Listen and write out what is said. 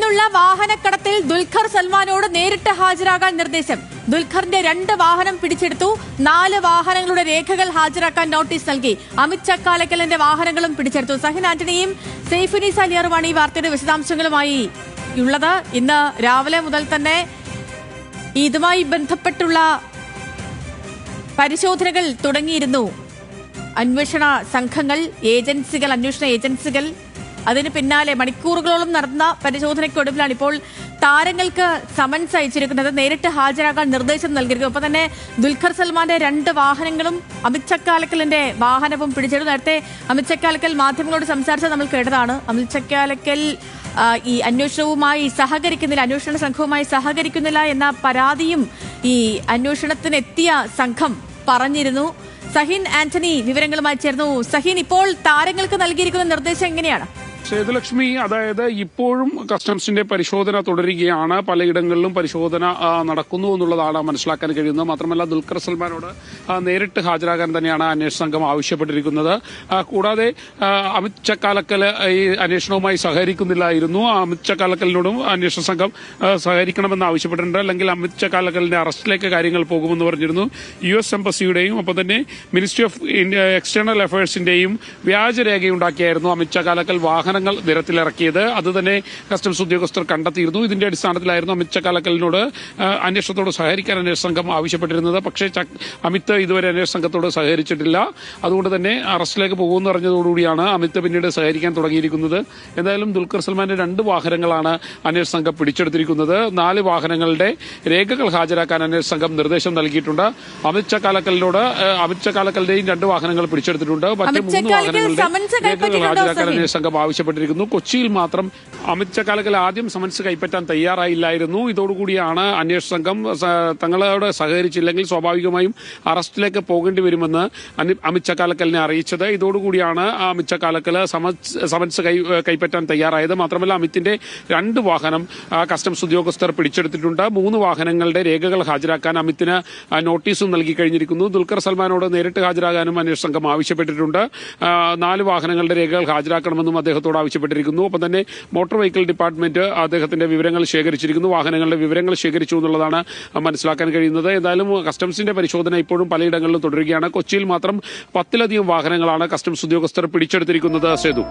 നിന്നുള്ള വാഹനക്കടത്തിൽ ദുൽഖർ സൽമാനോട് നേരിട്ട് ഹാജരാകാൻ നിർദ്ദേശം. ദുൽഖറിന്റെ 2 വാഹനം പിടിച്ചെടുത്തു. 4 വാഹനങ്ങളുടെ രേഖകൾ ഹാജരാക്കാൻ നോട്ടീസ് നൽകി. അമിത് ചക്കാലക്കലിന്റെ വാഹനങ്ങളും പിടിച്ചെടുത്തു. സഹിൻ ആന്റണിയും സെയ്ഫുനിസ അലിയാറുമാണ് ഈ വാർത്തയുടെ വിശദാംശങ്ങളുമായി ഉള്ളത്. ഇന്ന് രാവിലെ മുതൽ തന്നെ ഇതുമായി ബന്ധപ്പെട്ടുള്ള പരിശോധനകൾ തുടങ്ങിയിരുന്നു. അന്വേഷണ സംഘങ്ങൾ, അന്വേഷണ ഏജൻസികൾ അതിന് പിന്നാലെ മണിക്കൂറുകളോളം നടന്ന പരിശോധനയ്ക്കൊടുവിലാണ് ഇപ്പോൾ താരങ്ങൾക്ക് സമൻസ് അയച്ചിരിക്കുന്നത്. നേരിട്ട് ഹാജരാകാൻ നിർദ്ദേശം നൽകിയിരിക്കുന്നു. ഒപ്പം തന്നെ ദുൽഖർ സൽമാന്റെ 2 വാഹനങ്ങളും അമിത് ചക്കാലക്കലിന്റെ വാഹനവും പിടിച്ചെടുത്തു. നേരത്തെ അമിത് ചക്കാലക്കൽ മാധ്യമങ്ങളോട് സംസാരിച്ചത് നമ്മൾ കേട്ടതാണ്. അമിത് ചക്കാലക്കൽ ഈ അന്വേഷണ സംഘവുമായി സഹകരിക്കുന്നില്ല എന്ന പരാതിയും ഈ അന്വേഷണത്തിനെത്തിയ സംഘം പറഞ്ഞിരുന്നു. സഹിൻ ആന്റണി വിവരങ്ങളുമായി ചേർന്നു. സഹിൻ, ഇപ്പോൾ താരങ്ങൾക്ക് നൽകിയിരിക്കുന്ന നിർദ്ദേശം എങ്ങനെയാണ്? സേതുലക്ഷ്മി, അതായത് ഇപ്പോഴും കസ്റ്റംസിന്റെ പരിശോധന തുടരുകയാണ്. പലയിടങ്ങളിലും പരിശോധന നടക്കുന്നു എന്നുള്ളതാണ് മനസ്സിലാക്കാൻ കഴിയുന്നത്. മാത്രമല്ല ദുൽഖർ സൽമാനോട് നേരിട്ട് ഹാജരാകാൻ തന്നെയാണ് അന്വേഷണ സംഘം ആവശ്യപ്പെട്ടിരിക്കുന്നത്. കൂടാതെ അമിത് ചക്കാലക്കൽ ഈ അന്വേഷണവുമായി സഹകരിക്കുന്നില്ലായിരുന്നു. അമിത് ചക്കാലക്കലിനോടും അന്വേഷണ സംഘം സഹകരിക്കണമെന്ന് ആവശ്യപ്പെട്ടിട്ടുണ്ട്. അല്ലെങ്കിൽ അമിത് ചക്കാലക്കലിന്റെ അറസ്റ്റിലേക്ക് കാര്യങ്ങൾ പോകുമെന്ന് പറഞ്ഞിരുന്നു. US എംബസിയുടെയും ഒപ്പം തന്നെ മിനിസ്ട്രി ഓഫ് എക്സ്റ്റേണൽ അഫയേഴ്സിന്റെയും വ്യാജരേഖയുണ്ടാക്കിയായിരുന്നു അമിത് ചക്കാലക്കൽ വാഹനങ്ങൾ നിരത്തിലിറക്കിയത്. അതുതന്നെ കസ്റ്റംസ് ഉദ്യോഗസ്ഥർ കണ്ടെത്തിയിരുന്നു. ഇതിന്റെ അടിസ്ഥാനത്തിലായിരുന്നു അമിത് ചക്കാലക്കലിനോട് അന്വേഷണത്തോട് സഹകരിക്കാൻ അന്വേഷണ സംഘം ആവശ്യപ്പെട്ടിരുന്നത്. പക്ഷേ അമിത് ഇതുവരെ അന്വേഷണ സംഘത്തോട് സഹകരിച്ചിട്ടില്ല. അതുകൊണ്ട് തന്നെ അറസ്റ്റിലേക്ക് പോകുമെന്ന് പറഞ്ഞതോടുകൂടിയാണ് അമിത് പിന്നീട് സഹകരിക്കാൻ തുടങ്ങിയിരിക്കുന്നത്. എന്തായാലും ദുൽഖർ സൽമാന്റെ 2 വാഹനങ്ങളാണ് അന്വേഷണ സംഘം പിടിച്ചെടുത്തിരിക്കുന്നത്. 4 വാഹനങ്ങളുടെ രേഖകൾ ഹാജരാക്കാൻ അന്വേഷണ സംഘം നിർദ്ദേശം നൽകിയിട്ടുണ്ട്. അമിത് ചക്കാലക്കലിന്റെയും 2 വാഹനങ്ങൾ പിടിച്ചെടുത്തിട്ടുണ്ട്. മറ്റ് 3 വാഹനങ്ങളുടെ രേഖകൾ ഹാജരാക്കാൻ അന്വേഷണ സംഘം ആവശ്യപ്പെട്ടിരിക്കുന്നു. കൊച്ചിയിൽ മാത്രം അമിത് ചക്കാലക്കൽ ആദ്യം സമൻസ് കൈപ്പറ്റാൻ തയ്യാറായില്ലായിരുന്നു. ഇതോടുകൂടിയാണ് അന്വേഷണ സംഘം തങ്ങളോട് സഹകരിച്ചില്ലെങ്കിൽ സ്വാഭാവികമായും അറസ്റ്റിലേക്ക് പോകേണ്ടി വരുമെന്ന് അമിത് ചക്കാലക്കലിനെ അറിയിച്ചത്. ഇതോടുകൂടിയാണ് അമിത് ചക്കാലക്കൽ സമൻസ് കൈപ്പറ്റാൻ തയ്യാറായത്. മാത്രമല്ല അമിത്തിന്റെ 2 വാഹനം കസ്റ്റംസ് ഉദ്യോഗസ്ഥർ പിടിച്ചെടുത്തിട്ടുണ്ട്. 3 വാഹനങ്ങളുടെ രേഖകൾ ഹാജരാക്കാൻ അമിത്തിന് നോട്ടീസും നൽകി കഴിഞ്ഞിരിക്കുന്നു. ദുൽഖർ സൽമാനോട് നേരിട്ട് ഹാജരാകാനും അന്വേഷണ സംഘം ആവശ്യപ്പെട്ടിട്ടുണ്ട്. 4 വാഹനങ്ങളുടെ രേഖകൾ ഹാജരാക്കണമെന്നും അദ്ദേഹത്തോട് ആവശ്യപ്പെട്ടിരിക്കുന്നു. ഒപ്പം തന്നെ മോട്ടോർ വെഹിക്കിൾ ഡിപ്പാർട്ട്മെന്റ് അദ്ദേഹത്തിന്റെ വിവരങ്ങൾ ശേഖരിച്ചിരിക്കുന്നു. വാഹനങ്ങളുടെ വിവരങ്ങൾ ശേഖരിച്ചു എന്നുള്ളതാണ് മനസ്സിലാക്കാൻ കഴിയുന്നത്. എന്തായാലും കസ്റ്റംസിന്റെ പരിശോധന ഇപ്പോഴും പലയിടങ്ങളിലും തുടരുകയാണ്. കൊച്ചിയിൽ മാത്രം 10ലധികം വാഹനങ്ങളാണ് കസ്റ്റംസ് ഉദ്യോഗസ്ഥർ പിടിച്ചെടുത്തിരിക്കുന്നത്. സേതു.